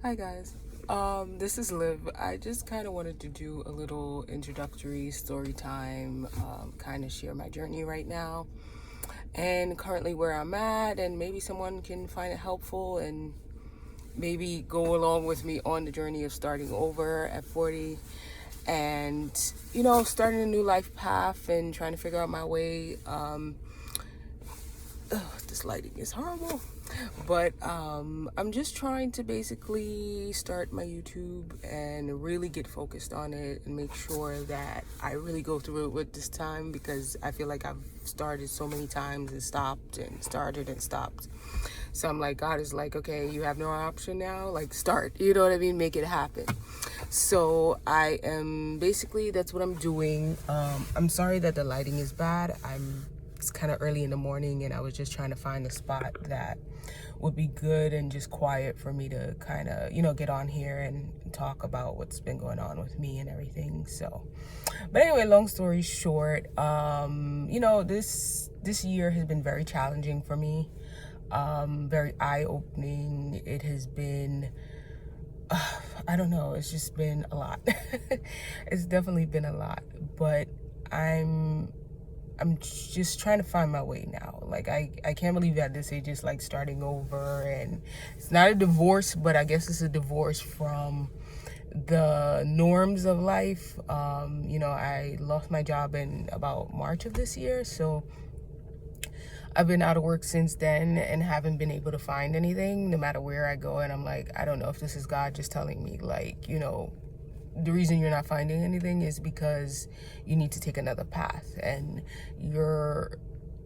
Hi guys. This is Liv. I just kind of wanted to do a little introductory story time, kind of share my journey right now, and currently where I'm at, and maybe someone can find it helpful and maybe go along with me on the journey of starting over at 40 and starting a new life path and trying to figure out my way. This lighting is horrible. But I'm just trying to basically start my YouTube and really get focused on it and make sure that I really go through it with this time, because I feel like I've started so many times and stopped and started and stopped. So I'm like, God is like, okay, you have no option now. Like, start. You know what I mean? Make it happen. So I am basically, that's what I'm doing. I'm sorry that the lighting is bad. It's kind of early in the morning and I was just trying to find a spot that would be good and just quiet for me to kind of, get on here and talk about what's been going on with me and everything. So, but anyway, long story short, this year has been very challenging for me. Very eye-opening. It has been, I don't know, it's just been a lot. It's definitely been a lot, but I'm just trying to find my way now. Like, I can't believe at this age it's like starting over, and it's not a divorce, but I guess it's a divorce from the norms of life. I lost my job in about March of this year, so I've been out of work since then and haven't been able to find anything no matter where I go. And I'm like, I don't know if this is God just telling me, like, the reason you're not finding anything is because you need to take another path, and you're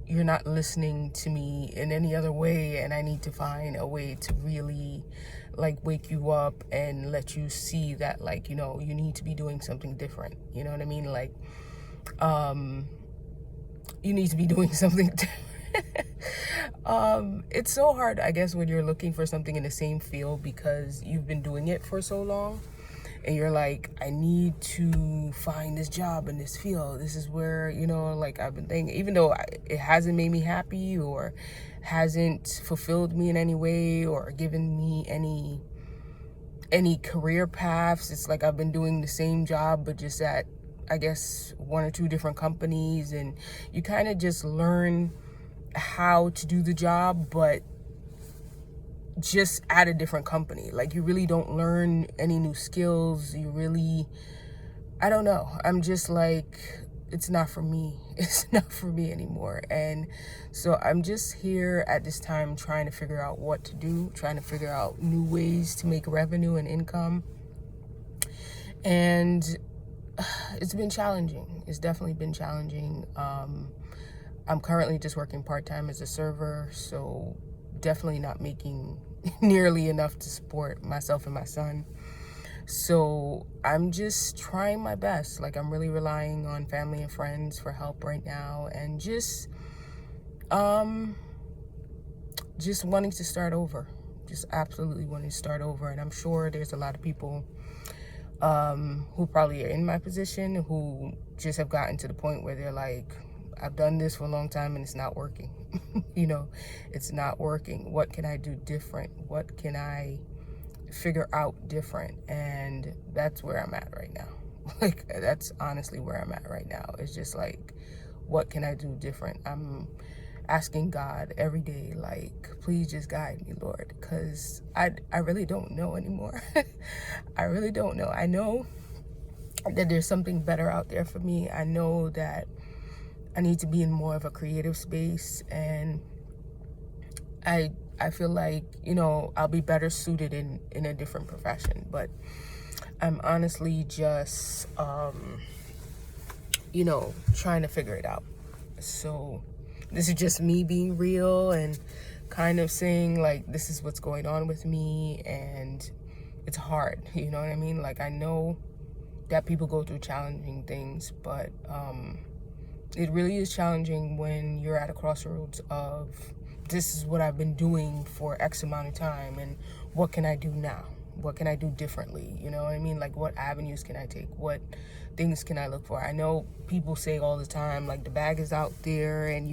not listening to me in any other way, and I need to find a way to really like wake you up and let you see that, like, you need to be doing something different. You know what I mean? Like, you need to be doing something different. It's so hard, I guess, when you're looking for something in the same field because you've been doing it for so long, and you're like, I need to find this job in this field. This is where, like, I've been thinking, even though it hasn't made me happy or hasn't fulfilled me in any way or given me any career paths. It's like I've been doing the same job, but just at, I guess, one or two different companies, and you kind of just learn how to do the job, but just at a different company. Like, you really don't learn any new skills. I don't know. I'm just like, it's not for me. It's not for me anymore. And so I'm just here at this time trying to figure out what to do, trying to figure out new ways to make revenue and income. And it's been challenging. It's definitely been challenging. I'm currently just working part-time as a server, so definitely not making nearly enough to support myself and my son. So I'm just trying my best. Like, I'm really relying on family and friends for help right now, and just wanting to start over. Just absolutely wanting to start over. And I'm sure there's a lot of people who probably are in my position who just have gotten to the point where they're like, I've done this for a long time and it's not working. It's not working. What can I do different? What can I figure out different? And that's where I'm at right now. Like, that's honestly where I'm at right now. It's just like, what can I do different? I'm asking God every day, like, please just guide me, Lord, because I really don't know anymore. I really don't know. I know that there's something better out there for me. I know that I need to be in more of a creative space, and I feel like, I'll be better suited in a different profession. But I'm honestly just trying to figure it out. So this is just me being real and kind of saying, like, this is what's going on with me, and it's hard. You know what I mean? Like, I know that people go through challenging things, but it really is challenging when you're at a crossroads of, this is what I've been doing for X amount of time, and what can I do now? What can I do differently? You know what I mean? Like, what avenues can I take? What things can I look for? I know people say all the time, like, the bag is out there and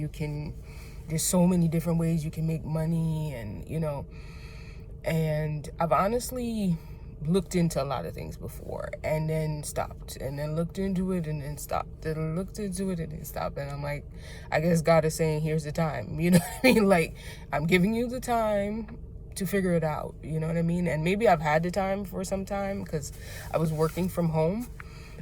there's so many different ways you can make money, and, And I've honestly looked into a lot of things before and then stopped, and then looked into it and then stopped, and looked into it and then stopped. And I'm like, I guess God is saying, here's the time. You know what I mean? Like, I'm giving you the time to figure it out. You know what I mean? And maybe I've had the time for some time because I was working from home.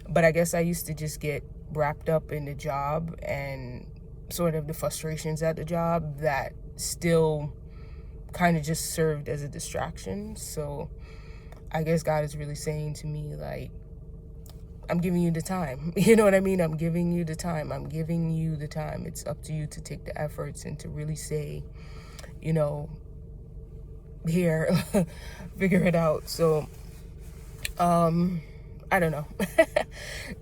But I guess I used to just get wrapped up in the job and sort of the frustrations at the job that still kind of just served as a distraction. So I guess God is really saying to me, like, I'm giving you the time. You know what I mean? I'm giving you the time. I'm giving you the time. It's up to you to take the efforts and to really say, you know, here, figure it out. So, I don't know.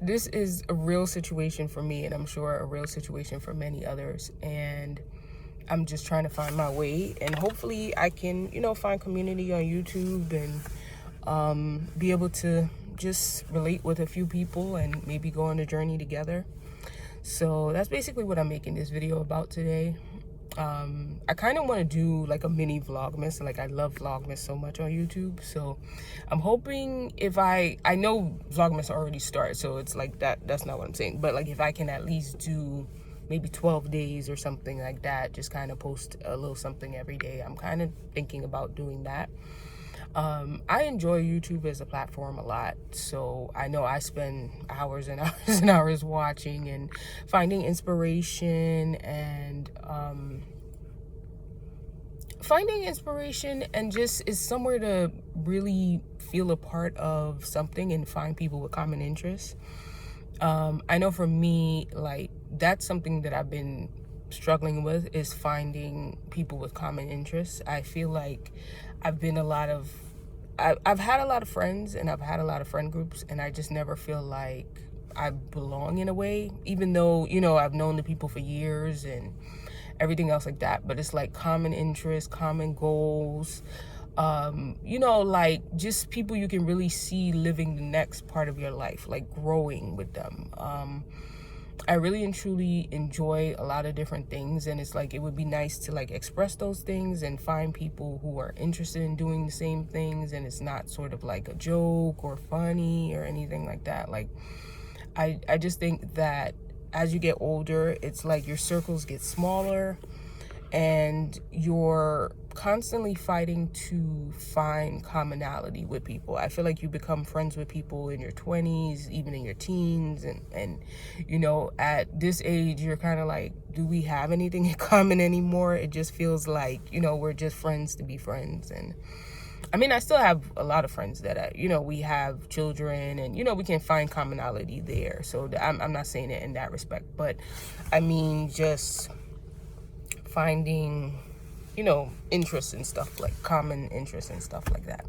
This is a real situation for me, and I'm sure a real situation for many others. And I'm just trying to find my way, and hopefully I can, you know, find community on YouTube and be able to just relate with a few people and maybe go on a journey together. So that's basically what I'm making this video about today. I kind of want to do like a mini vlogmas. Like, I love vlogmas so much on YouTube, so I'm hoping if I know vlogmas already start, so it's like that's not what I'm saying, but like if I can at least do maybe 12 days or something like that, just kind of post a little something every day. I'm kind of thinking about doing that. I enjoy YouTube as a platform a lot, so I know I spend hours and hours and hours watching and finding inspiration and just is somewhere to really feel a part of something and find people with common interests. I know for me, like, that's something that I've been struggling with, is finding people with common interests. I feel like I've had a lot of friends and I've had a lot of friend groups, and I just never feel like I belong in a way, even though, you know, I've known the people for years and everything else like that. But it's like common interests, common goals, you know, like just people you can really see living the next part of your life, like growing with them. I really and truly enjoy a lot of different things, and it's like it would be nice to like express those things and find people who are interested in doing the same things, and it's not sort of like a joke or funny or anything like that. Like, I just think that as you get older, it's like your circles get smaller and you're constantly fighting to find commonality with people. I feel like you become friends with people in your 20s, even in your teens, and you know, at this age, you're kind of like, do we have anything in common anymore? It just feels like, you know, we're just friends to be friends. And I mean, I still have a lot of friends that, you know, we have children and, you know, we can find commonality there. So I'm not saying it in that respect, but I mean, just finding, you know, interests and stuff, like common interests and stuff like that.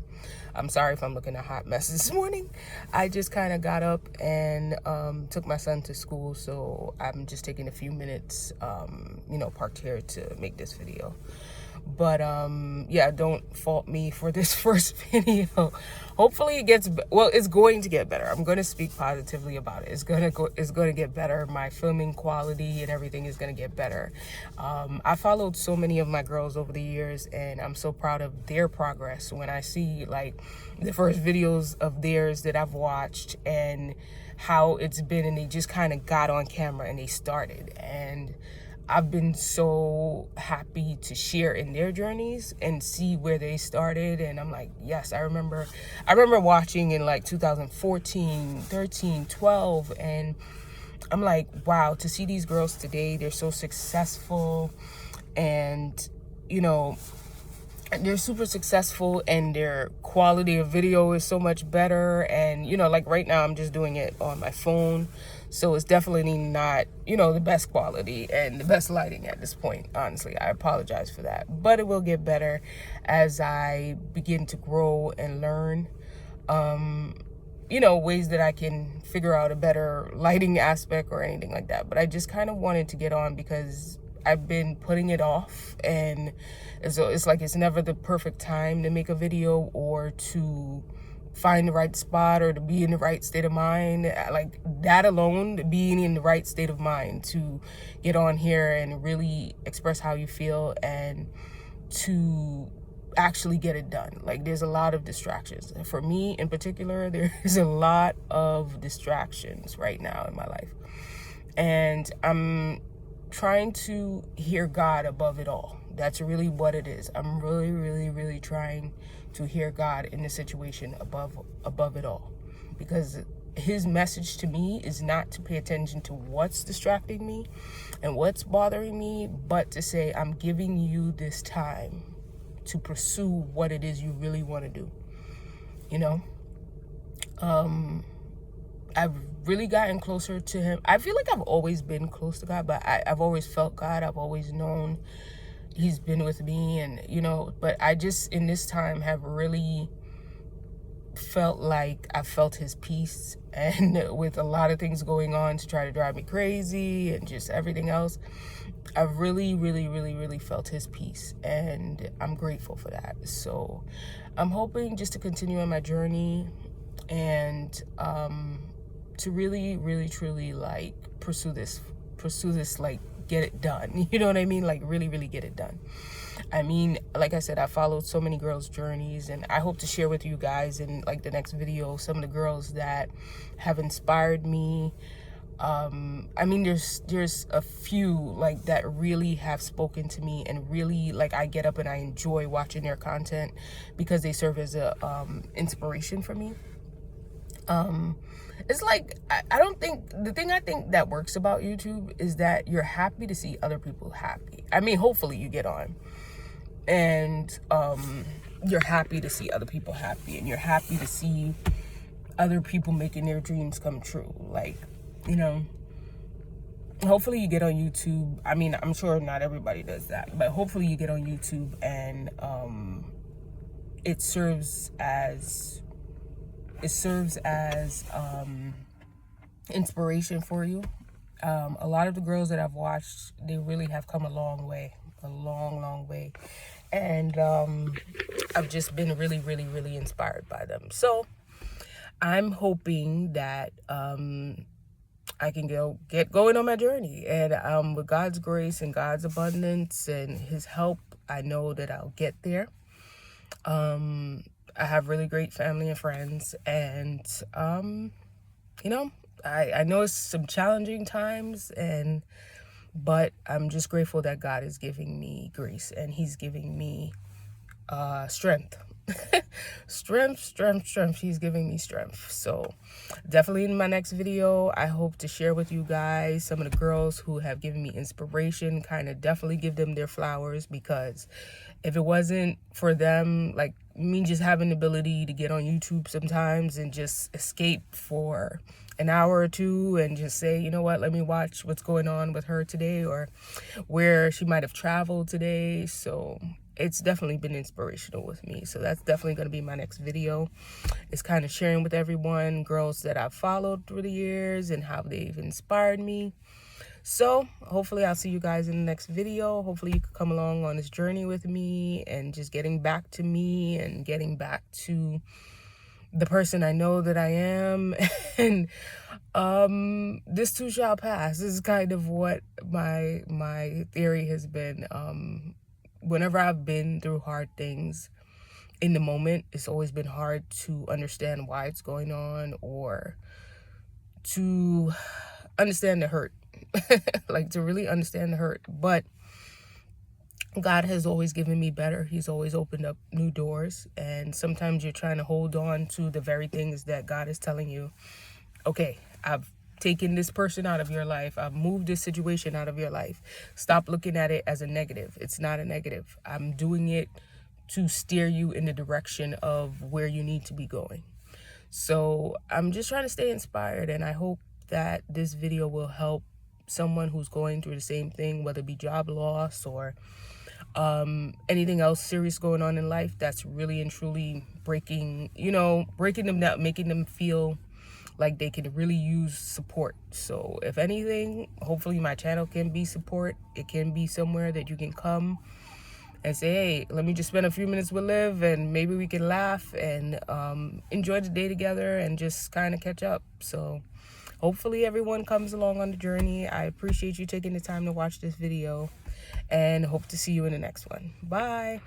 I'm sorry if I'm looking a hot mess this morning. I just kind of got up and took my son to school, so I'm just taking a few minutes, you know, parked here to make this video. But yeah, don't fault me for this first video. Hopefully it gets well, it's going to get better. I'm going to speak positively about it. It's going to get better. My filming quality and everything is going to get better. I followed so many of my girls over the years, and I'm so proud of their progress when I see like the first videos of theirs that I've watched and how it's been, and they just kind of got on camera and they started, and I've been so happy to share in their journeys and see where they started. And I'm like, yes, I remember watching in like 2014, 13, 12. And I'm like, wow, to see these girls today, they're so successful, and, you know, they're super successful, and their quality of video is so much better. And, you know, like right now I'm just doing it on my phone, so it's definitely not, you know, the best quality and the best lighting at this point. Honestly, I apologize for that, but it will get better as I begin to grow and learn, you know, ways that I can figure out a better lighting aspect or anything like that. But I just kind of wanted to get on because I've been putting it off, and so it's like it's never the perfect time to make a video or to find the right spot or to be in the right state of mind. Like that alone, being in the right state of mind to get on here and really express how you feel and to actually get it done. Like, there's a lot of distractions. For me in particular, there's a lot of distractions right now in my life. And I'm trying to hear God above it all. That's really what it is. I'm really, really, really trying to hear God in the situation above it all. Because his message to me is not to pay attention to what's distracting me and what's bothering me, but to say, I'm giving you this time to pursue what it is you really want to do. You know, I've really gotten closer to him. I feel like I've always been close to God, but I've always felt God. I've always known he's been with me, and, you know, but I just in this time have really felt like I felt his peace. And with a lot of things going on to try to drive me crazy and just everything else, I've really, really, really, really felt his peace, and I'm grateful for that. So I'm hoping just to continue on my journey and to really, really, truly, like, pursue this, like, get it done. You know what I mean? Like, really, really get it done. I mean, like I said, I followed so many girls' journeys, and I hope to share with you guys in, like, the next video some of the girls that have inspired me. I mean, there's a few, like, that really have spoken to me, and really, like, I get up and I enjoy watching their content because they serve as a inspiration for me. It's like, I don't think, the thing I think that works about YouTube is that you're happy to see other people happy. I mean, hopefully you get on and you're happy to see other people happy, and you're happy to see other people making their dreams come true. Like, you know, hopefully you get on YouTube. I mean, I'm sure not everybody does that, but hopefully you get on YouTube and it serves as inspiration for you. A lot of the girls that I've watched, they really have come a long way, a long way. And I've just been really, really, really inspired by them. So I'm hoping that I can get going on my journey. And with God's grace and God's abundance and his help, I know that I'll get there. I have really great family and friends, and you know, I know it's some challenging times, but I'm just grateful that God is giving me grace, and he's giving me strength. strength. He's giving me strength. So definitely in my next video, I hope to share with you guys some of the girls who have given me inspiration, kind of definitely give them their flowers, because if it wasn't for them, like me just having the ability to get on YouTube sometimes and just escape for an hour or two and just say, you know what, let me watch what's going on with her today, or where she might have traveled today. So it's definitely been inspirational with me. So that's definitely going to be my next video. It's kind of sharing with everyone girls that I've followed through the years and how they've inspired me. So hopefully I'll see you guys in the next video. Hopefully you can come along on this journey with me and just getting back to me and getting back to the person I know that I am. And this too shall pass. This is kind of what my theory has been. Whenever I've been through hard things in the moment, it's always been hard to understand why it's going on, or to understand the hurt. Like, to really understand the hurt. But God has always given me better. He's always opened up new doors. And sometimes you're trying to hold on to the very things that God is telling you, okay, I've taken this person out of your life. I've moved this situation out of your life. Stop looking at it as a negative. It's not a negative. I'm doing it to steer you in the direction of where you need to be going. So I'm just trying to stay inspired, and I hope that this video will help someone who's going through the same thing, whether it be job loss or anything else serious going on in life that's really and truly breaking them down, making them feel like they can really use support. So if anything, hopefully my channel can be support. It can be somewhere that you can come and say, hey, let me just spend a few minutes with Liv, and maybe we can laugh and enjoy the day together and just kind of catch up. So hopefully everyone comes along on the journey. I appreciate you taking the time to watch this video, and hope to see you in the next one. Bye.